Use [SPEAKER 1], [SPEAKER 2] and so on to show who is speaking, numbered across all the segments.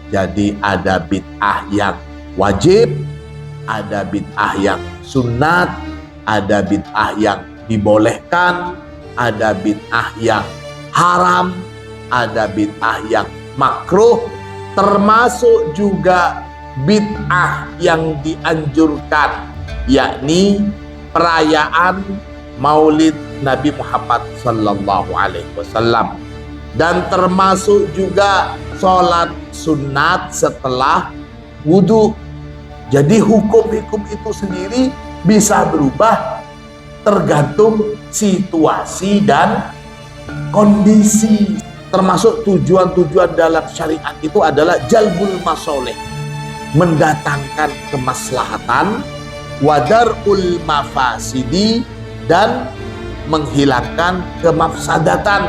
[SPEAKER 1] Jadi ada bid'ah yang wajib, ada bid'ah yang sunat, ada bid'ah yang dibolehkan, ada bid'ah yang haram, ada bid'ah yang makruh, termasuk juga bid'ah yang dianjurkan, yakni perayaan Maulid Nabi Muhammad sallallahu alaihi wasallam, dan termasuk juga sholat sunat setelah wudhu. Jadi hukum-hukum itu sendiri bisa berubah tergantung situasi dan kondisi. Termasuk tujuan-tujuan dalam syariat itu adalah jalbul masoleh, mendatangkan kemaslahatan, wadarul mafasidi, dan menghilangkan kemafsadatan,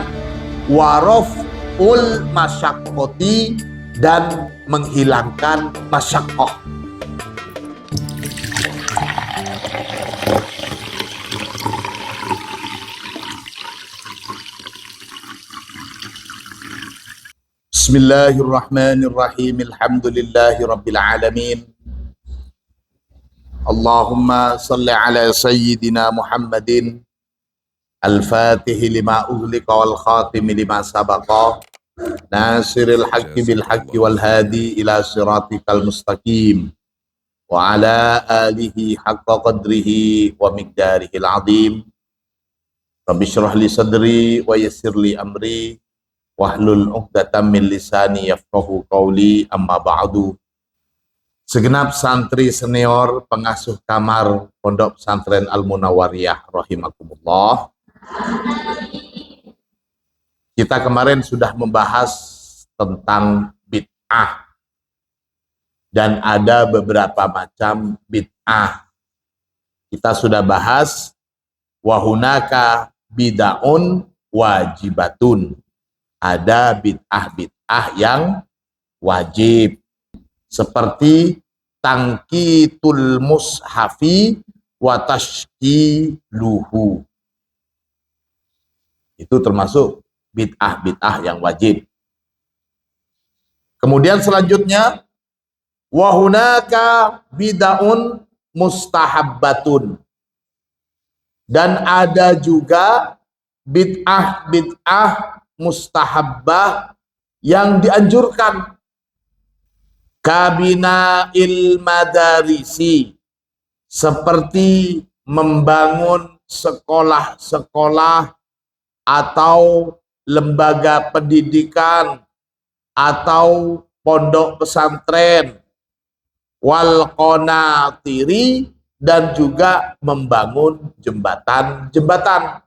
[SPEAKER 1] waroful masyakkoti, dan menghilangkan masyakkah. Bismillahirrahmanirrahim. Alhamdulillahi rabbil alamin. Allahumma salli ala sayyidina Muhammadin al-fatihi lima ughliqa wal khatimi lima sabaqa nasiril haqqi bil haqqi wal hadi ila siratikal mustaqim wa ala alihi haqqa qadrihi wa miqdarihil azim. Rabbi shrah li sadri wa yassir li amri wahlul 'uqdatam min lisani yafqahu qawli, amma ba'du. Segenap santri senior pengasuh kamar Pondok Pesantren Al-Munawwariyah rahimakumullah. Kita kemarin sudah membahas tentang bid'ah, dan ada beberapa macam bid'ah. Kita sudah bahas wahunaka bid'aun wajibatun. Ada bid'ah-bid'ah yang wajib, seperti tangkitul mushafi wa tashkiluhu. Itu termasuk bid'ah-bid'ah yang wajib. Kemudian selanjutnya wa hunaka bid'aun mustahabbatun. Dan ada juga bid'ah-bid'ah mustahabbah yang dianjurkan. Kabina madarisi, seperti membangun sekolah-sekolah atau lembaga pendidikan atau pondok pesantren, wal qonatiri, dan juga membangun jembatan-jembatan.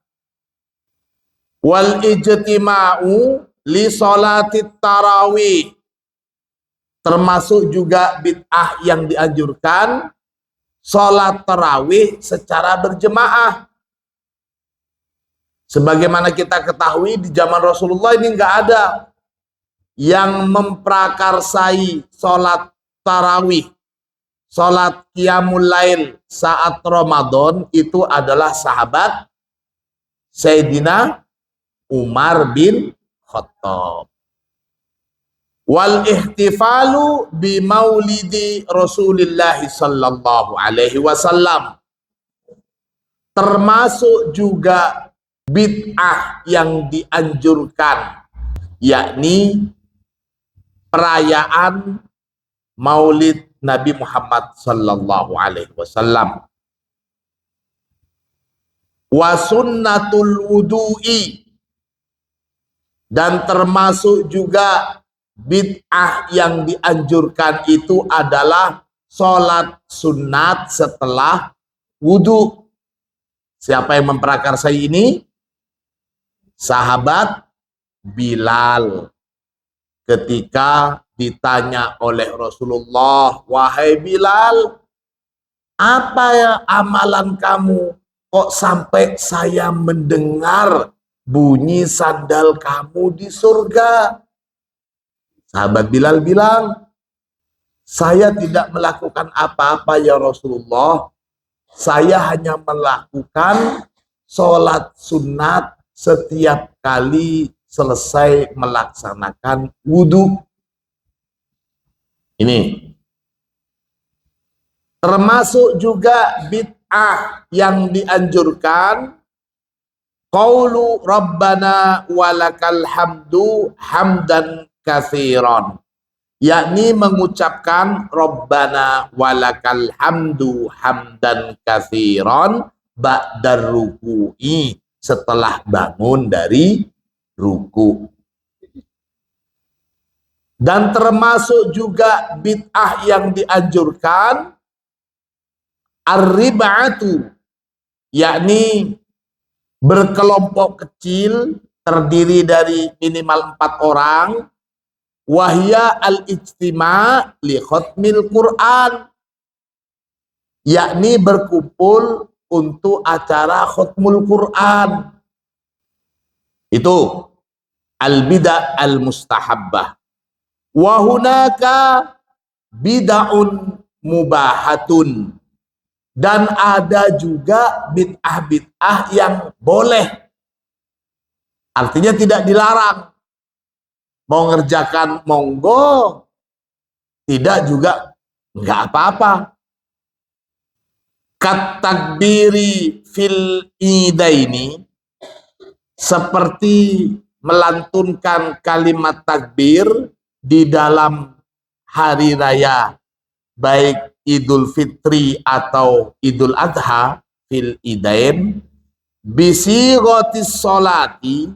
[SPEAKER 1] Wal ijtima'u li sholatit tarawih, termasuk juga bid'ah yang dianjurkan sholat tarawih secara berjemaah. Sebagaimana kita ketahui di zaman Rasulullah ini nggak ada yang memprakarsai sholat tarawih, sholat qiyamul lail saat Ramadan. Itu adalah sahabat Sayyidina Umar bin Khattab. Wal ihtifalu bi maulidi Rasulillah sallallahu alaihi wasallam, termasuk juga bid'ah yang dianjurkan, yakni perayaan Maulid Nabi Muhammad sallallahu alaihi wasallam. Wa sunnatul wudu'i, dan termasuk juga bid'ah yang dianjurkan itu adalah sholat sunat setelah wudhu. Siapa yang memprakarsai ini? Sahabat Bilal. Ketika ditanya oleh Rasulullah, wahai Bilal, apa ya amalan kamu? Kok sampai saya mendengar bunyi sandal kamu di surga? Sahabat Bilal bilang, saya tidak melakukan apa-apa ya Rasulullah. Saya hanya melakukan sholat sunat setiap kali selesai melaksanakan wudhu. Ini termasuk juga bid'ah yang dianjurkan qaulu rabbana walakal hamdu hamdan katsiran, yakni mengucapkan rabbana walakal hamdu hamdan katsiran ba'dar ruku'i, setelah bangun dari ruku. Dan termasuk juga bid'ah yang dianjurkan ar-rib'atu, yakni berkelompok kecil terdiri dari minimal 4 orang, wahya al-ijtima' li khatmil Qur'an, yakni berkumpul untuk acara khatmul Qur'an. Itu al-bid'ah al-mustahabbah. Wa hunaka bid'un mubahatun, dan ada juga bid'ah-bid'ah yang boleh, artinya tidak dilarang. Mau ngerjakan monggo, tidak juga nggak apa-apa. Kat takbiri fil idaini, seperti melantunkan kalimat takbir di dalam hari raya, baik Idul Fitri atau Idul Adha, fil idain, bisi rotis solati,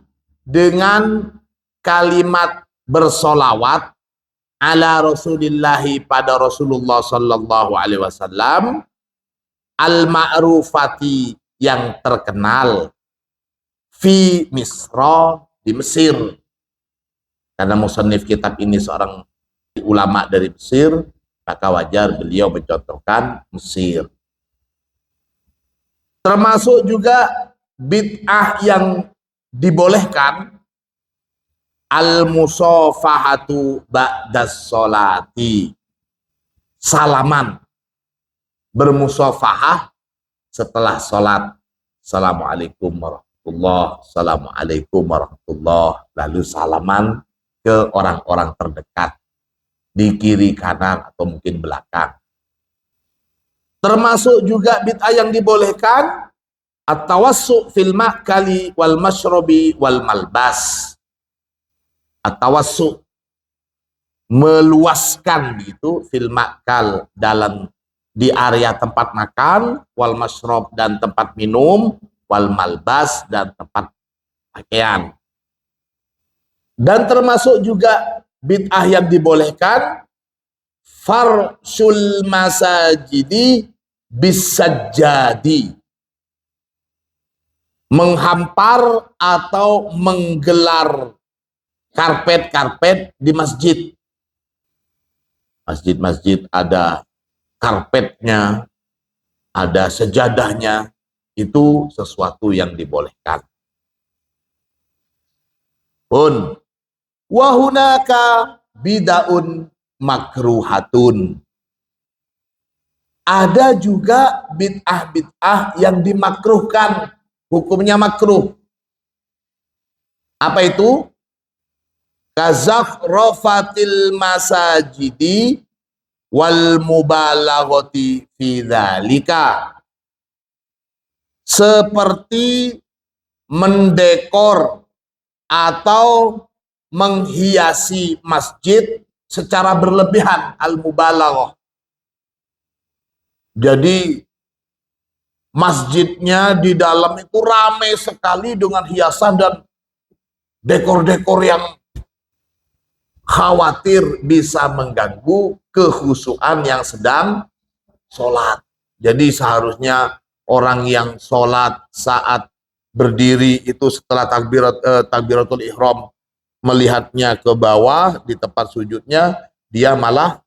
[SPEAKER 1] dengan kalimat bersolawat ala Rasulillahi, pada Rasulullah sallallahu alaihi wasallam, al-ma'rufati, yang terkenal, fi Misra, di Mesir, karena musannif kitab ini seorang ulama dari Mesir, maka wajar beliau mencontohkan Mesir. Termasuk juga bid'ah yang dibolehkan al-musafahatu ba'das sholati, salaman, bermusafahah setelah sholat. Assalamualaikum warahmatullahi, assalamualaikum warahmatullahi, lalu salaman ke orang-orang terdekat di kiri kanan atau mungkin belakang. Termasuk juga bid'ah yang dibolehkan at-tawassu fil ma'kali wal mashrobi wal malbas. At-tawassu, meluaskan gitu, fil ma'kal, dalam di area tempat makan, wal mashrob, dan tempat minum, wal malbas, dan tempat pakaian. Dan termasuk juga bid'ah yang dibolehkan farshul masajidi bisajjadi, menghampar atau menggelar karpet-karpet di masjid. Masjid-masjid ada karpetnya, ada sejadahnya, itu sesuatu yang dibolehkan. Pun wahunaka bid'un makruhatun, ada juga bid'ah-bid'ah yang dimakruhkan, hukumnya makruh. Apa itu? Kazakhrafatil masajidi wal mubalaghati fi dzalika, seperti mendekor atau menghiasi masjid secara berlebihan, al-mubalaghah. Jadi masjidnya di dalam itu ramai sekali dengan hiasan dan dekor-dekor yang khawatir bisa mengganggu kekhusyuan yang sedang sholat. Jadi seharusnya orang yang sholat saat berdiri itu setelah takbiratul ihram, melihatnya ke bawah di tempat sujudnya, dia malah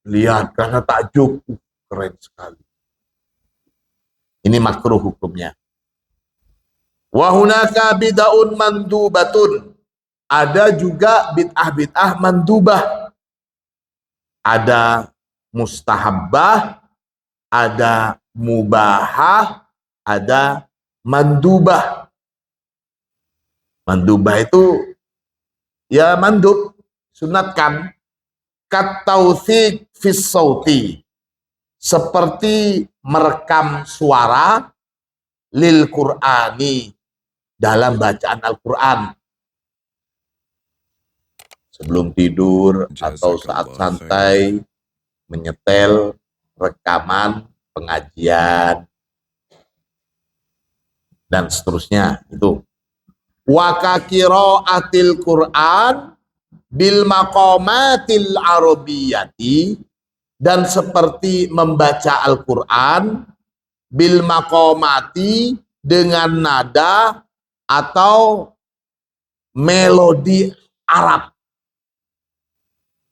[SPEAKER 1] lihat karena takjub, keren sekali. Ini makruh hukumnya. Wa hunaka bid'un mandubatun, ada juga bid'ah-bid'ah mandubah. Ada mustahabbah, ada mubahah, ada mandubah. Mandubah itu ya mandub, sunatkan. Katautsik fis sauti, seperti merekam suara lil Qur'ani, dalam bacaan Al-Quran. Sebelum tidur atau saat santai, menyetel rekaman pengajian dan seterusnya. Itu wa qiraatil Qur'an bil maqamatil arabiyyati, dan seperti membaca Al-Quran bil maqamati, dengan nada atau melodi Arab.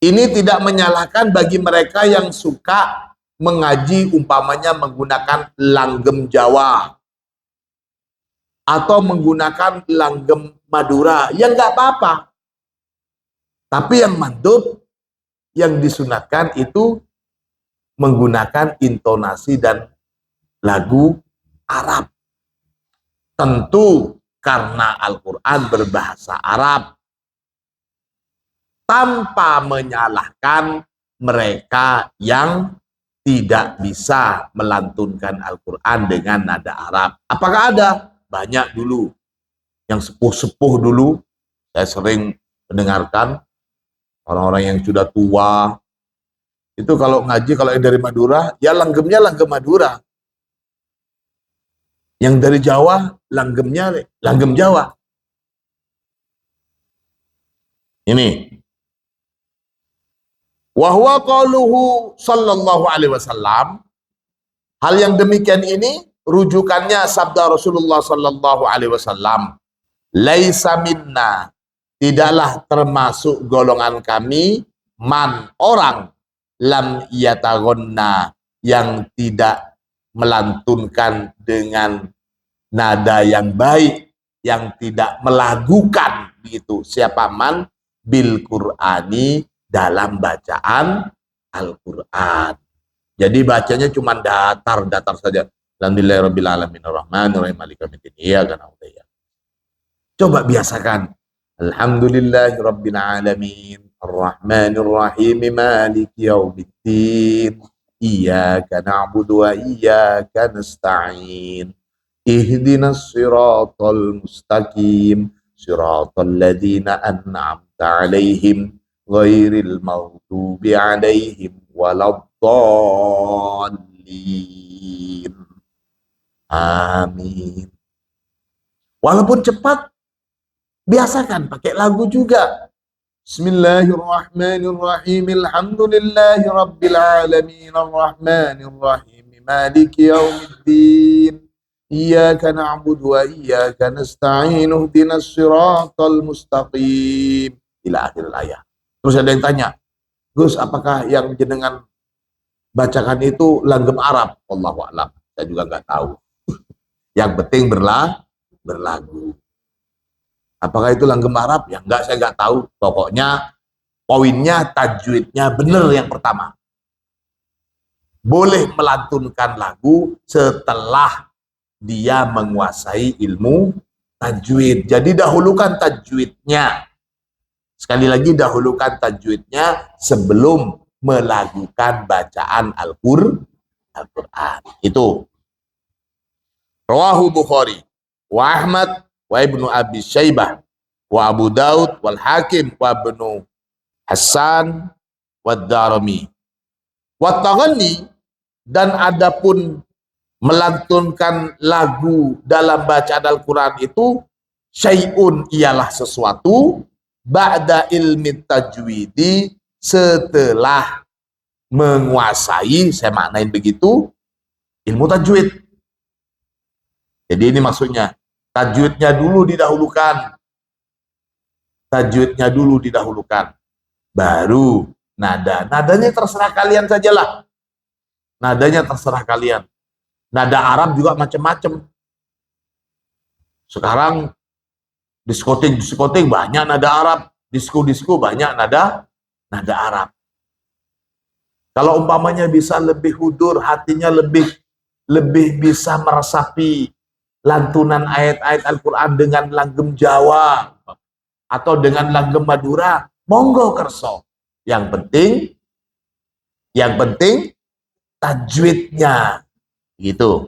[SPEAKER 1] Ini tidak menyalahkan bagi mereka yang suka mengaji umpamanya menggunakan langgem Jawa atau menggunakan langgem Madura, ya nggak apa-apa. Tapi yang mandub, yang disunatkan itu menggunakan intonasi dan lagu Arab. Tentu karena Al-Quran berbahasa Arab, tanpa menyalahkan mereka yang tidak bisa melantunkan Al-Quran dengan nada Arab. Apakah ada? Banyak dulu. Yang sepuh-sepuh dulu, saya sering mendengarkan orang-orang yang sudah tua, itu kalau ngaji, kalau yang dari Madura, ya langgemnya langgem Madura. Yang dari Jawa, langgemnya langgem Jawa. Ini. Wahwa qauluhu sallallahu alaihi wasallam. Hal yang demikian ini rujukannya sabda Rasulullah sallallahu alaihi wasallam. Laisa minna, tidaklah termasuk golongan kami, man, orang, lam yataghonna, yang tidak melantunkan dengan nada yang baik, yang tidak melagukan begitu. Siapa man? Bil Qur'ani, dalam bacaan Al-Quran. Jadi bacanya cuma datar-datar saja. Alhamdulillahirabbil alamin arrahmanirrahim maliki yaumiddin iyyaka na'budu wa iyyaka. Coba biasakan. Alhamdulillahirabbil alamin arrahmanirrahim maliki yaumiddin iyyaka na'budu wa iyyaka nasta'in. Ihdinas siratal mustaqim, siratal ladzina an'amta 'alaihim ghairil maghdubi 'alaihim waladdallin. Amin. Walaupun cepat, biasakan pakai lagu juga. Bismillahirrahmanirrahim. Alhamdulillahi rabbil alamin arrahmanirrahim maliki yaumiddin. Iyyaka na'budu wa iyyaka nasta'in ihdinas siratal mustaqim ila akhir ayat. Terus ada yang tanya, Gus, apakah yang jenengan bacakan itu langgem Arab? Allahu a'lam. Saya juga nggak tahu. Yang penting berlagu. Apakah itu langgem Arab? Ya enggak, saya nggak tahu. Pokoknya poinnya tajwidnya benar yang pertama. Boleh melantunkan lagu setelah dia menguasai ilmu tajwid. Jadi dahulukan tajwidnya. Sekali lagi, dahulukan tajwidnya sebelum melakukan bacaan Al-Quran. Itu. Rawahu Bukhari wa Ahmad wa Ibnu Abi Syaibah wa Abu Daud wal Hakim wa Ibnu Hasan wa Darimi. Wa taghanni, dan adapun melantunkan lagu dalam bacaan Al-Quran itu, syai'un, ialah sesuatu, ba'da ilmi tajwidi, setelah menguasai, saya maknain begitu, ilmu tajwid. Jadi ini maksudnya, tajwidnya dulu didahulukan. Tajwidnya dulu didahulukan. Baru nada. Nadanya terserah kalian sajalah. Nadanya terserah kalian. Nada Arab juga macam-macam. Sekarang diskotik banyak nada Arab, disko banyak nada Arab. Kalau umpamanya bisa lebih hudur, hatinya lebih bisa meresapi lantunan ayat-ayat Al-Quran dengan langgem Jawa atau dengan langgem Madura, monggo kerso. Yang penting tajwidnya gitu.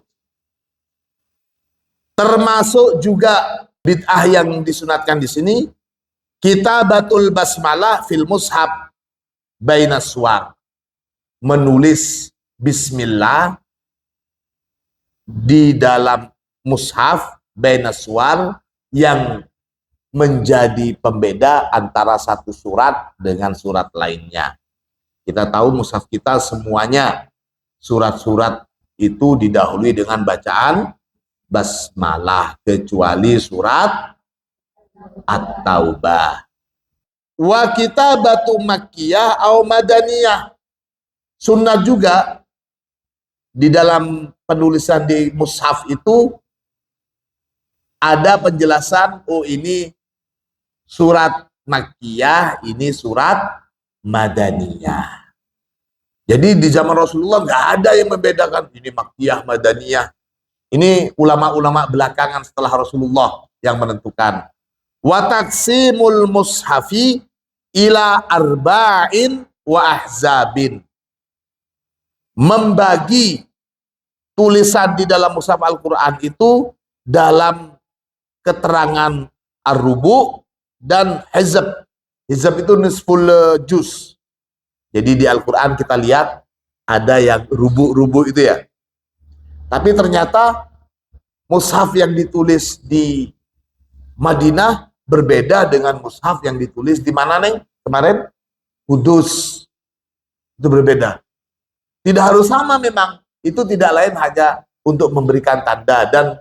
[SPEAKER 1] Termasuk juga bid'ah yang disunatkan di sini, kitabatul basmalah fil mushaf bainas suwar. Menulis bismillah di dalam mushaf bainas suwar yang menjadi pembeda antara satu surat dengan surat lainnya. Kita tahu mushaf kita semuanya surat-surat itu didahului dengan bacaan basmalah kecuali surat At-Taubah. Wa kitabatu makkiyah au madaniyah. Sunnah juga di dalam penulisan di mushaf itu ada penjelasan, oh ini surat makkiyah, ini surat madaniyah. Jadi di zaman Rasulullah nggak ada yang membedakan ini makkiyah, madaniyah. Ini ulama-ulama belakangan setelah Rasulullah yang menentukan. Wa taqsimul mushafi ila arba'in wa ahzabin. Membagi tulisan di dalam mushaf Al-Quran itu dalam keterangan ar-rubu dan hizab. Hizab itu nisful juz. Jadi di Al-Quran kita lihat ada yang rubu-rubu itu ya. Tapi ternyata mushaf yang ditulis di Madinah berbeda dengan mushaf yang ditulis di mana Neng? Kemarin Kudus. Itu berbeda. Tidak harus sama memang. Itu tidak lain hanya untuk memberikan tanda dan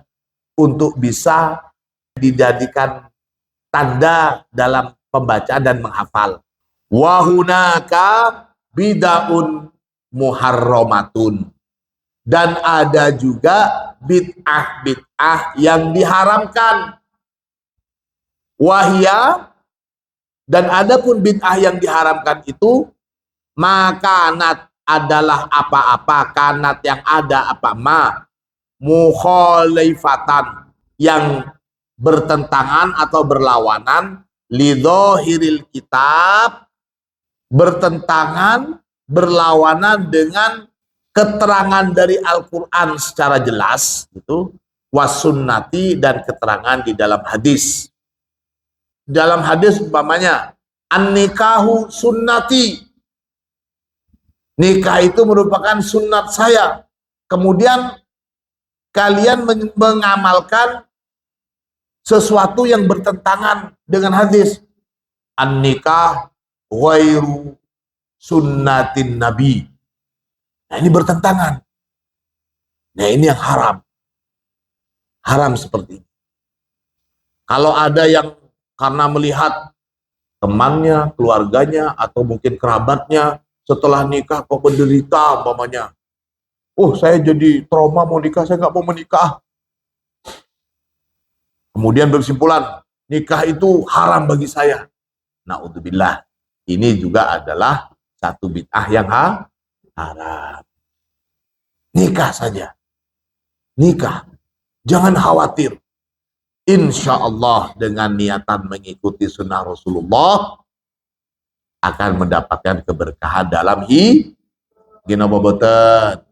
[SPEAKER 1] untuk bisa dijadikan tanda dalam pembacaan dan menghafal. Wa hunaka bid'aun muharramatun. Dan ada juga bid'ah yang diharamkan. Wahya, dan ada pun bid'ah yang diharamkan itu, makanat adalah apa-apa, kanat yang ada apa mukhalifatan yang bertentangan atau berlawanan lidhahiril kitab, bertentangan, berlawanan dengan keterangan dari Al-Quran secara jelas, itu wasunnati, dan keterangan di dalam hadis. Dalam hadis umpamanya an-nikahu sunnati, nikah itu merupakan sunnat saya, kemudian kalian mengamalkan sesuatu yang bertentangan dengan hadis, an-nikah ghairu sunnatin nabi. Nah ini bertentangan. Nah ini yang haram. Haram seperti ini. Kalau ada yang karena melihat temannya, keluarganya, atau mungkin kerabatnya setelah nikah kok menderita umpamanya. Oh saya jadi trauma mau nikah, saya nggak mau menikah. Kemudian berkesimpulan, nikah itu haram bagi saya. Na'udzubillah. Ini juga adalah satu bid'ah yang haram. Nikah saja. Nikah. Jangan khawatir. Insya Allah dengan niatan mengikuti sunnah Rasulullah akan mendapatkan keberkahan dalam boten.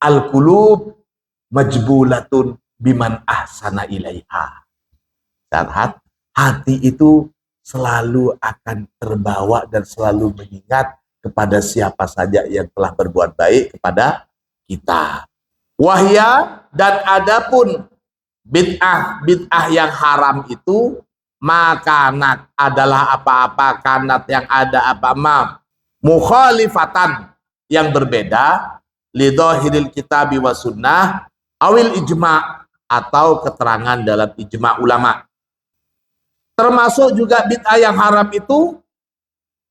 [SPEAKER 1] Al-qulub majbulatun biman ahsana ilaiha. Hati itu selalu akan terbawa dan selalu mengingat kepada siapa saja yang telah berbuat baik kepada kita. Wahya, dan adapun bid'ah yang haram itu, makanat adalah apa-apa, kanat yang ada apa mukhalifatan yang berbeda lidhahiril kitabi wa sunnah awil ijma', atau keterangan dalam ijma' ulama. Termasuk juga bid'ah yang haram itu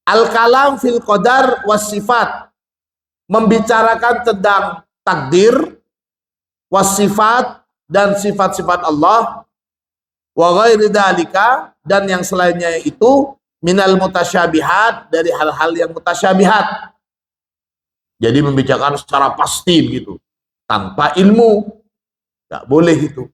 [SPEAKER 1] al-kalam fil qadar was sifat, membicarakan tentang takdir, was sifat, dan sifat-sifat Allah, wa ghairi dzalika, dan yang selainnya itu minal mutasyabihat, dari hal-hal yang mutasyabihat. Jadi membicarakan secara pasti begitu, tanpa ilmu, nggak boleh itu.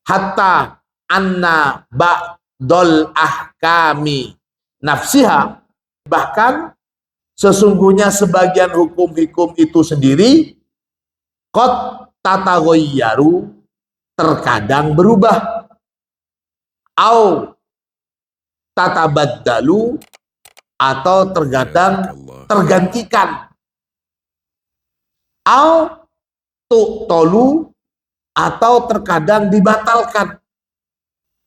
[SPEAKER 1] Hatta anna ba'dol ahkami nafsiha, Bahkan sesungguhnya sebagian hukum-hukum itu sendiri qad tataghayyaru, terkadang berubah, au tatabaddalu, atau terkadang tergantikan, au tu'tolu, atau terkadang dibatalkan,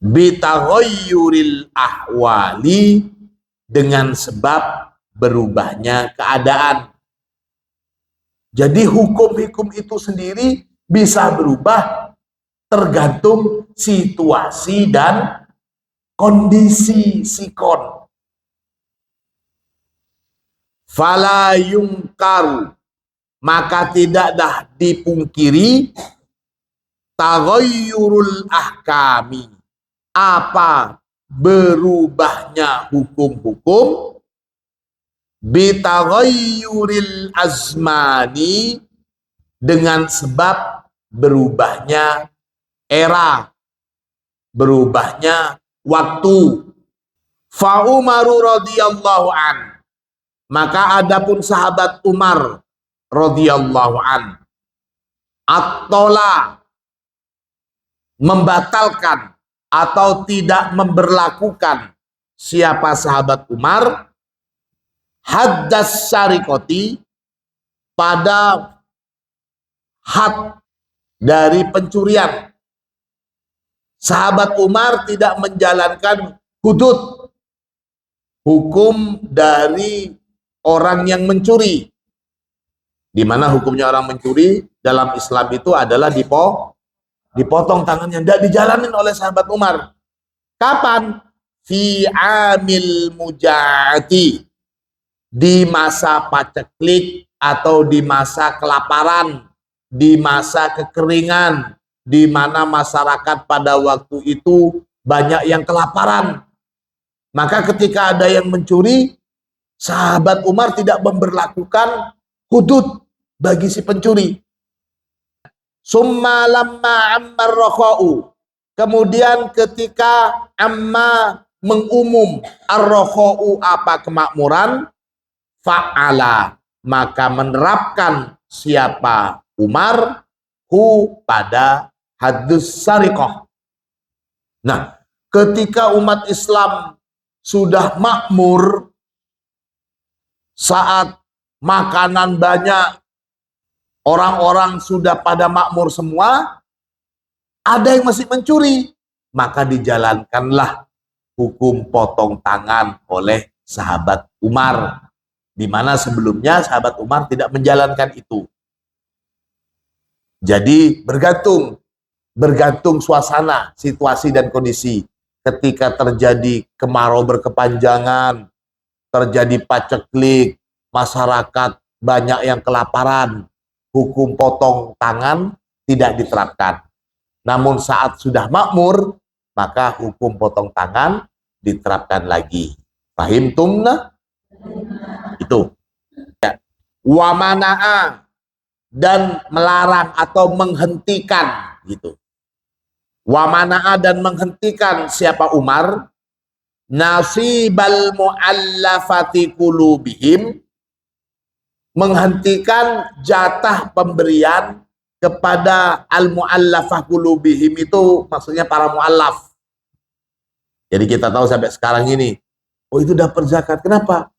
[SPEAKER 1] bitaghayyuril ahwali, dengan sebab berubahnya keadaan. Jadi hukum-hukum itu sendiri bisa berubah tergantung situasi dan kondisi sikon. Fala yungkaru, maka tidak dah dipungkiri, taghayyurul ahkami, apa berubahnya hukum-hukum, bitaghayyuril azmani, dengan sebab berubahnya era, berubahnya waktu. Fa Umaru radhiyallahu an, maka adapun sahabat Umar radhiyallahu an, at-tola, membatalkan atau tidak memberlakukan. Siapa sahabat Umar? Haddas syarikoti, pada had dari pencurian. Sahabat Umar tidak menjalankan hudud, hukum dari orang yang mencuri. Di mana hukumnya orang mencuri dalam Islam itu adalah dipotong tangannya. Tidak dijalanin oleh sahabat Umar. Kapan? Fi amil mujaati, di masa paceklik atau di masa kelaparan, di masa kekeringan, di mana masyarakat pada waktu itu banyak yang kelaparan. Maka ketika ada yang mencuri, sahabat Umar tidak memberlakukan hudud bagi si pencuri. Summa lamma ammar rakha'u, kemudian ketika amma mengumum ar-rakha'u, apa kemakmuran, fa'ala, maka menerapkan siapa Umar hu pada hadus syariqah. Nah, ketika umat Islam sudah makmur, saat makanan banyak, orang-orang sudah pada makmur semua, ada yang masih mencuri, maka dijalankanlah hukum potong tangan oleh sahabat Umar, di mana sebelumnya sahabat Umar tidak menjalankan itu. Jadi bergantung suasana, situasi dan kondisi. Ketika terjadi kemarau berkepanjangan, terjadi paceklik, masyarakat banyak yang kelaparan, hukum potong tangan tidak diterapkan. Namun saat sudah makmur, maka hukum potong tangan diterapkan lagi. Fahim tumna? Itu. Ya. Wa mana'a, dan melarang atau menghentikan gitu. Wa mana'a, dan menghentikan siapa Umar, nasibal muallafati qulubihim, menghentikan jatah pemberian kepada al-muallafah qulubihim, itu maksudnya para muallaf. Jadi kita tahu sampai sekarang ini, oh itu dapat zakat. Kenapa?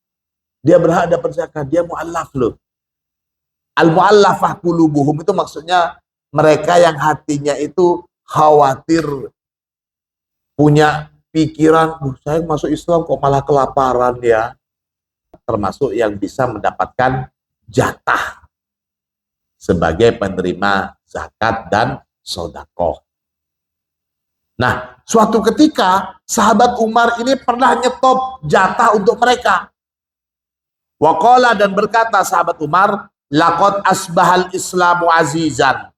[SPEAKER 1] Dia berhak dapat zakat, dia muallaf loh. Al-muallafah qulubuhum itu maksudnya mereka yang hatinya itu khawatir, punya pikiran, saya masuk Islam kok malah kelaparan ya. Termasuk yang bisa mendapatkan jatah sebagai penerima zakat dan sedekah. Nah, suatu ketika sahabat Umar ini pernah nyetop jatah untuk mereka. Waqala, dan berkata sahabat Umar, laqad asbahal islamu azizan.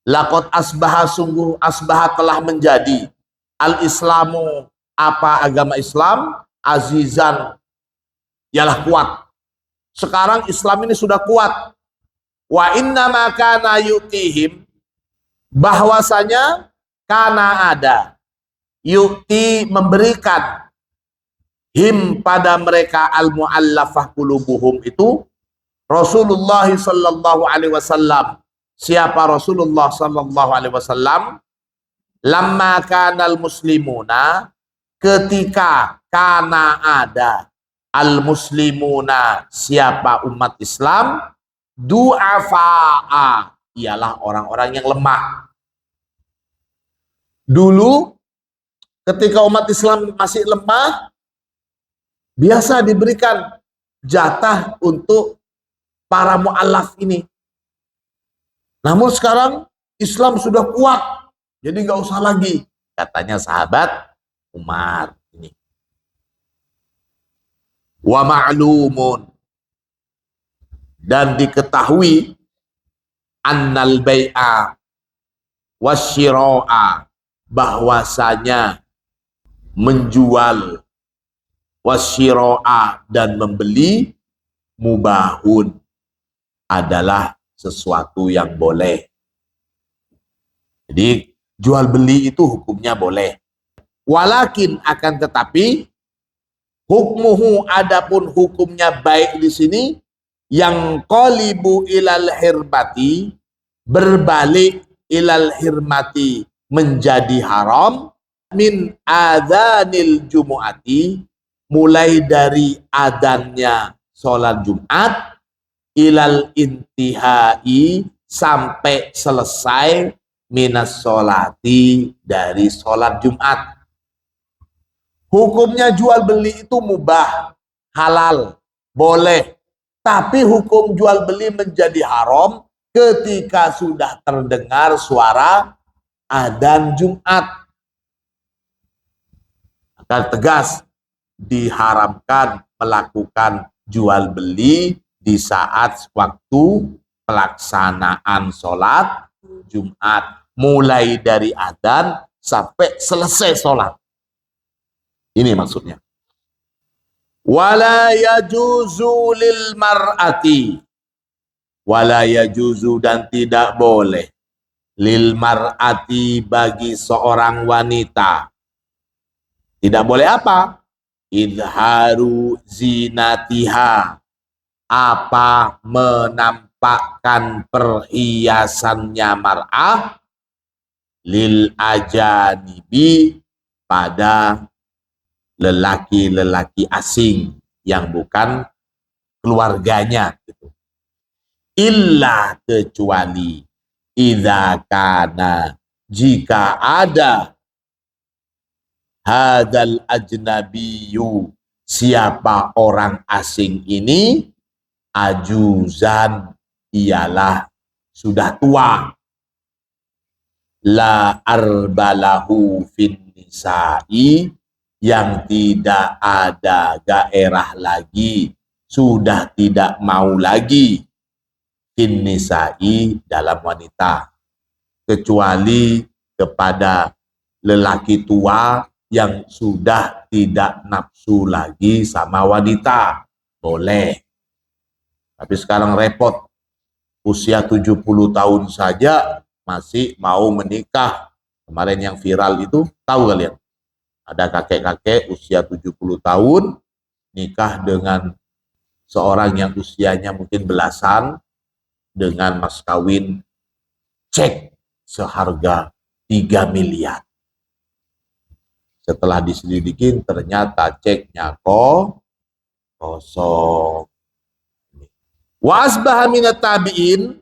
[SPEAKER 1] Laqad asbaha, sungguh asbaha telah menjadi, al-islamu, apa agama Islam, azizan, ialah kuat. Sekarang Islam ini sudah kuat. Wa inna ma kana yu'tihim, bahwasanya kana ada, yu'ti memberikan, him pada mereka al-mu'allafah qulubuhum itu Rasulullah sallallahu alaihi wasallam. Siapa Rasulullah sallallahu alaihi wasallam? Lamma kanal muslimuna, ketika kana ada al muslimuna, siapa umat Islam, du'afa'a, ialah orang-orang yang lemah. Dulu ketika umat Islam masih lemah, biasa diberikan jatah untuk para mu'allaf ini. Namun sekarang Islam sudah kuat, jadi nggak usah lagi, katanya sahabat Umar ini. Wa ma'lumun, dan diketahui annal bai'a wasyira'a, bahwasanya menjual, wasyira'a, dan membeli, mubahun, adalah sesuatu yang boleh. Jadi jual beli itu hukumnya boleh. Walakin, akan tetapi, hukmuhu, adapun hukumnya baik di sini, yang qalibu ilal hirbati, berbalik ilal hirmati, menjadi haram, min adzanil jumu'ati, mulai dari adanya sholat Jumat, ilal intihai, sampai selesai, minas sholati, dari sholat Jumat. Hukumnya jual beli itu mubah, halal, boleh. Tapi hukum jual beli menjadi haram ketika sudah terdengar suara adzan Jumat. Akan tegas diharamkan melakukan jual beli di saat waktu pelaksanaan sholat Jumat, mulai dari adzan sampai selesai sholat. Ini maksudnya. Wala yajuzu lil mar'ati, wala yajuzu, dan tidak boleh, lil mar'ati, bagi seorang wanita. Tidak boleh apa? Idharu zinatiha, apa, menampakkan perhiasannya mar'ah, lil ajanibi, pada lelaki-lelaki asing yang bukan keluarganya gitu. Illa, kecuali, idza kana, jika ada, hadal ajnabiyu, siapa orang asing ini, ajuzan, ialah sudah tua, la arbalahu fin nisa'i, yang tidak ada gairah lagi, sudah tidak mau lagi, fin nisa'i, dalam wanita, kecuali kepada lelaki tua yang sudah tidak nafsu lagi sama wanita, boleh. Tapi sekarang repot, usia 70 tahun saja masih mau menikah. Kemarin yang viral itu, tahu kalian? Ada kakek-kakek usia 70 tahun nikah dengan seorang yang usianya mungkin belasan, dengan mas kawin cek seharga 3 miliar. Setelah diselidikin ternyata ceknya kosong. Wa asbaha minat tabi'in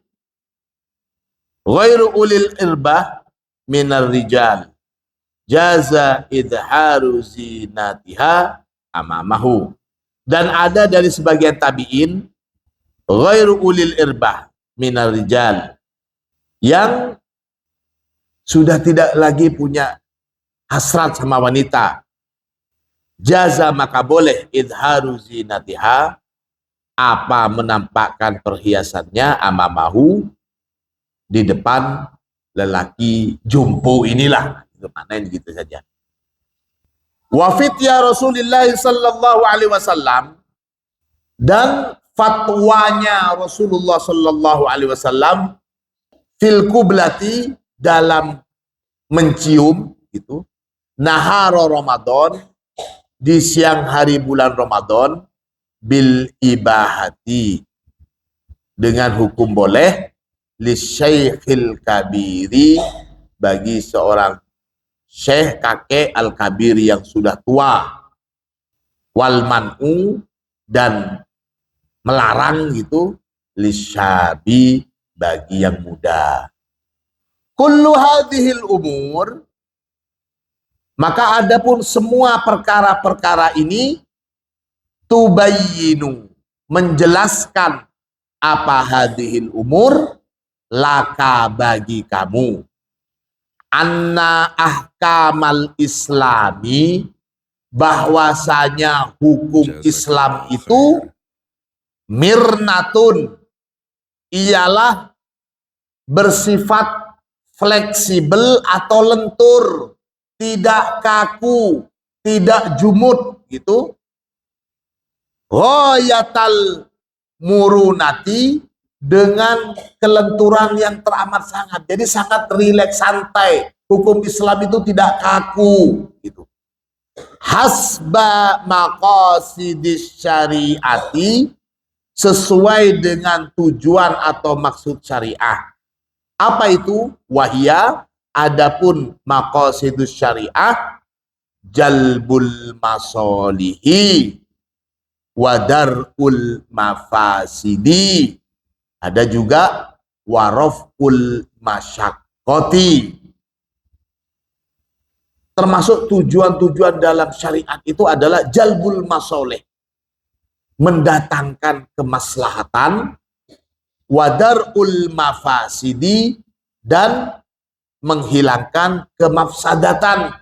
[SPEAKER 1] ghairu ulil irbah minar rijal jaza idharu zinatiha amamahu. Dan ada dari sebagian tabi'in ghairu ulil irbah minar rijal, yang sudah tidak lagi punya hasrat sama wanita, jaza, maka boleh, idharu zinatiha, apa, menampakkan perhiasannya, amamahu, di depan lelaki jumpo inilah. Manain gitu saja. Wafit ya Rasulullah sallallahu alaihi wasallam, dan fatwanya Rasulullah sallallahu alaihi wasallam, fil kublati, dalam mencium itu, nahara Ramadan, di siang hari bulan Ramadan bil ibahati, dengan hukum boleh, lisyaikhil kabiri, bagi seorang syekh kakek al-kabir yang sudah tua, wal man'u, dan melarang gitu, lisyabi, bagi yang muda. Kullu hadhil umur, maka adapun semua perkara-perkara ini, tubayyinu, menjelaskan, apa hadhil umur, laka, bagi kamu, anna ahkamal islami, bahwasanya hukum Islam itu mirnatun, ialah bersifat fleksibel atau lentur, tidak kaku, tidak jumut gitu. Ghayatal murunati, dengan kelenturan yang teramat sangat. Jadi sangat rileks, santai. Hukum Islam itu tidak kaku gitu. Hasba maqasidis syariati, sesuai dengan tujuan atau maksud syariah. Apa itu? Wahia, adapun maqasidus syariah, jalbul masolihi wadarul mafasidi. Ada juga waroful masyakkoti. Termasuk tujuan-tujuan dalam syariat itu adalah jalbul masoleh, mendatangkan kemaslahatan, wadarul mafasidi, dan menghilangkan kemafsadatan.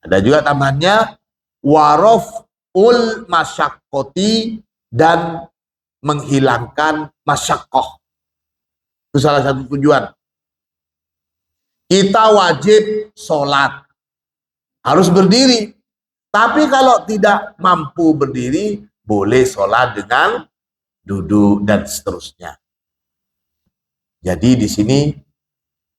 [SPEAKER 1] Ada juga tambahannya waroful masyakkoti, dan menghilangkan masyakoh. Itu salah satu tujuan. Kita wajib sholat, harus berdiri. Tapi kalau tidak mampu berdiri, boleh sholat dengan duduk dan seterusnya. Jadi di sini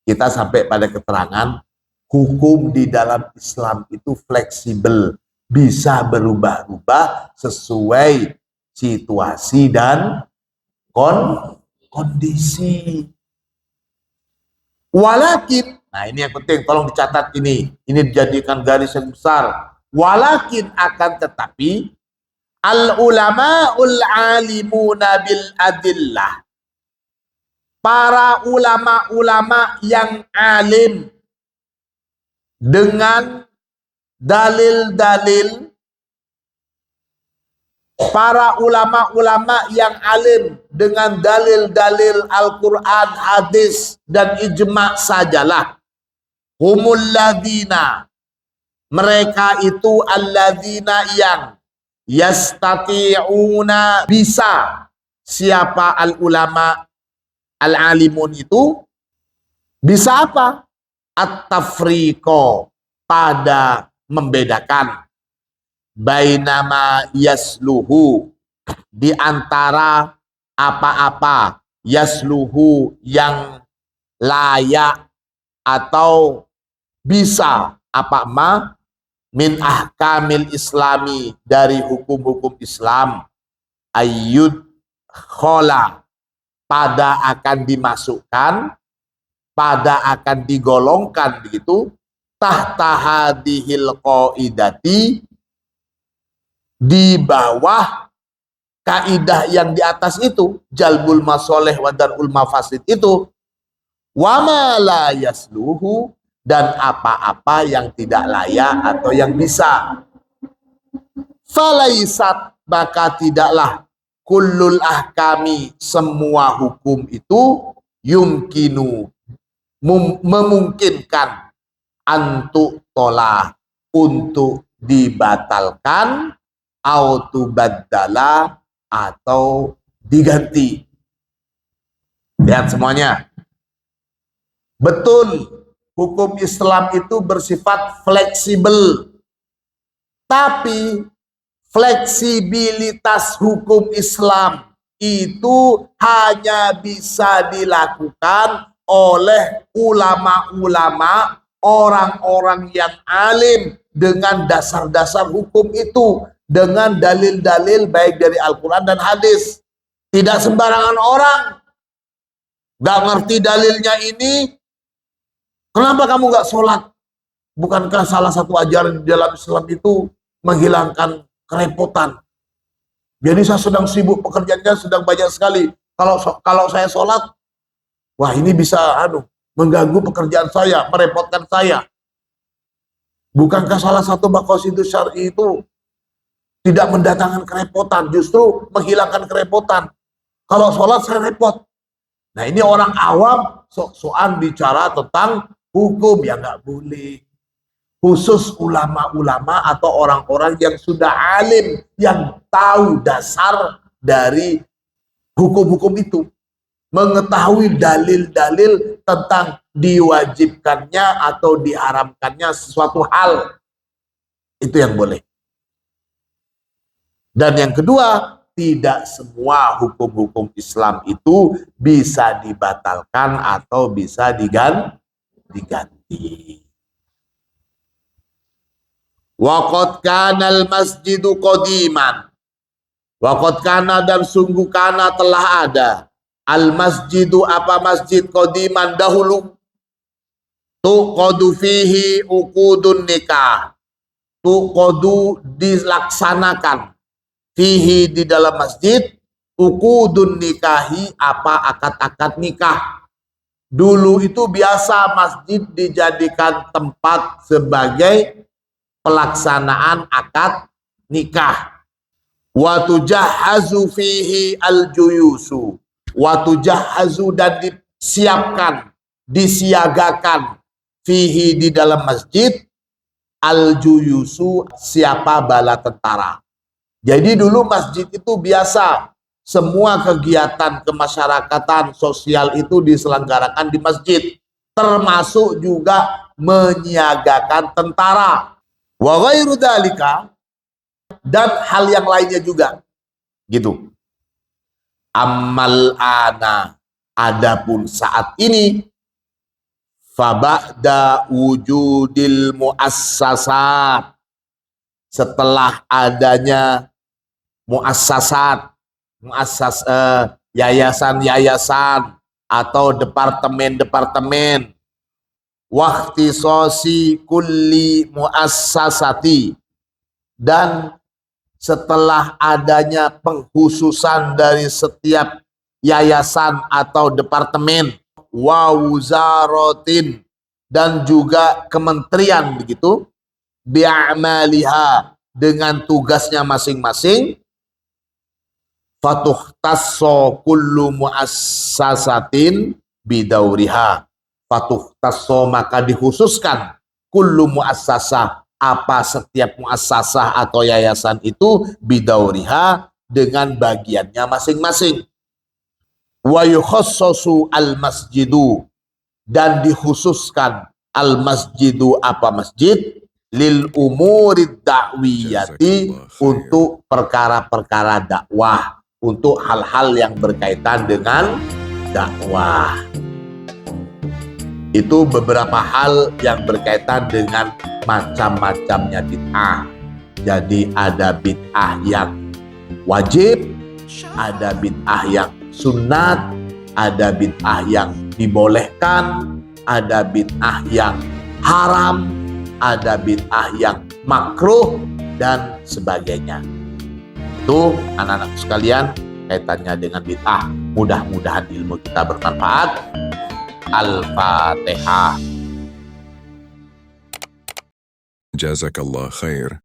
[SPEAKER 1] kita sampai pada keterangan hukum di dalam Islam itu fleksibel, bisa berubah-ubah sesuai situasi dan kondisi. Walakin, nah ini yang penting, tolong dicatat ini dijadikan garis yang besar. Walakin, akan tetapi, al ulama'ul alimuna bil adillah, para ulama-ulama yang alim dengan dalil-dalil, para ulama-ulama yang alim dengan dalil-dalil Al-Quran, hadis, dan ijma' sajalah. Humul ladhina, mereka itu alladzina yang yastati'una, bisa. Siapa al-ulama al-alimun itu? Bisa apa? At-tafriqo, pada membedakan, bainama yasluhu, di antara apa-apa, yasluhu yang layak atau bisa, apa ma, min ahkamil islami, dari hukum-hukum Islam, ayyud khola, pada akan dimasukkan, pada akan digolongkan begitu, tahta hadihil qaidati, di bawah kaidah yang di atas itu, jalbul masoleh wa darul mafasid itu, wama la yasluhu, dan apa-apa yang tidak layak atau yang bisa. Falaisat, maka tidaklah, kullul ahkami, semua hukum itu, yumkinu, memungkinkan, antuk tolah, untuk dibatalkan, autubaddala, atau diganti. Lihat semuanya. Betul, hukum Islam itu bersifat fleksibel. Tapi fleksibilitas hukum Islam itu hanya bisa dilakukan oleh ulama-ulama, orang-orang yang alim dengan dasar-dasar hukum itu, dengan dalil-dalil baik dari Al-Quran dan hadis. Tidak sembarangan orang, gak ngerti dalilnya ini, kenapa kamu gak sholat? Bukankah salah satu ajaran di dalam Islam itu menghilangkan kerepotan? Jadi saya sedang sibuk pekerjaannya, sedang banyak sekali. Kalau saya sholat, wah ini bisa mengganggu pekerjaan saya, merepotkan saya. Bukankah salah satu maqasid syar'i itu tidak mendatangkan kerepotan, justru menghilangkan kerepotan. Kalau sholat saya repot. Nah ini orang awam sok-sokan bicara tentang hukum, ya nggak boleh. Khusus ulama-ulama atau orang-orang yang sudah alim, yang tahu dasar dari hukum-hukum itu, mengetahui dalil-dalil tentang diwajibkannya atau diharamkannya sesuatu hal, itu yang boleh. Dan yang kedua, tidak semua hukum-hukum Islam itu bisa dibatalkan atau bisa diganti. Waqad kanal masjidu qadiman. Waqad kana, dan sungguh kana telah ada. Al masjidu, apa masjid, qadiman dahulu. Tuqadu fihi uqudun nikah. Tuqadu dilaksanakan. Fihi di dalam masjid. Uqudun nikahi, apa akad-akad nikah. Dulu itu biasa masjid dijadikan tempat sebagai pelaksanaan akad nikah. Wa tujahhazu fihi al-juyusu. Wa tujahhazu, dan disiapkan, disiagakan, fihi di dalam masjid, al-juyusu, siapa, bala tentara. Jadi dulu masjid itu biasa semua kegiatan kemasyarakatan sosial itu diselenggarakan di masjid, termasuk juga menyiagakan tentara. Wa ghairu dzalika, dan hal yang lainnya juga gitu. Ammal ana, adapun saat ini, faba'da wujudil muassasat, setelah adanya muassasat, yayasan-yayasan atau departemen-departemen, waqtisosi kulli muassasati, dan setelah adanya pengkhususan dari setiap yayasan atau departemen, wa wuzaratin, dan juga kementerian begitu, bi'amaliha, dengan tugasnya masing-masing, fatuhtasso kullu muassasatin bidauriha, fatuhtasso, maka dikhususkan, kullu muassasah, apa setiap muassasah atau yayasan itu, bidauriha, dengan bagiannya masing-masing. Wa yukhassasu al masjidu, dan dikhususkan al masjidu, apa masjid, lil umurid dakwiyati, untuk perkara-perkara dakwah, untuk hal-hal yang berkaitan dengan dakwah. Itu beberapa hal yang berkaitan dengan macam-macamnya bid'ah. Jadi ada bid'ah yang wajib, ada bid'ah yang sunat, ada bid'ah yang dibolehkan, ada bid'ah yang haram, ada bid'ah yang makruh, dan sebagainya. Itu anak-anak sekalian kaitannya dengan bid'ah. Mudah-mudahan ilmu kita bermanfaat. Al-Fatihah.
[SPEAKER 2] Jazakallah khair.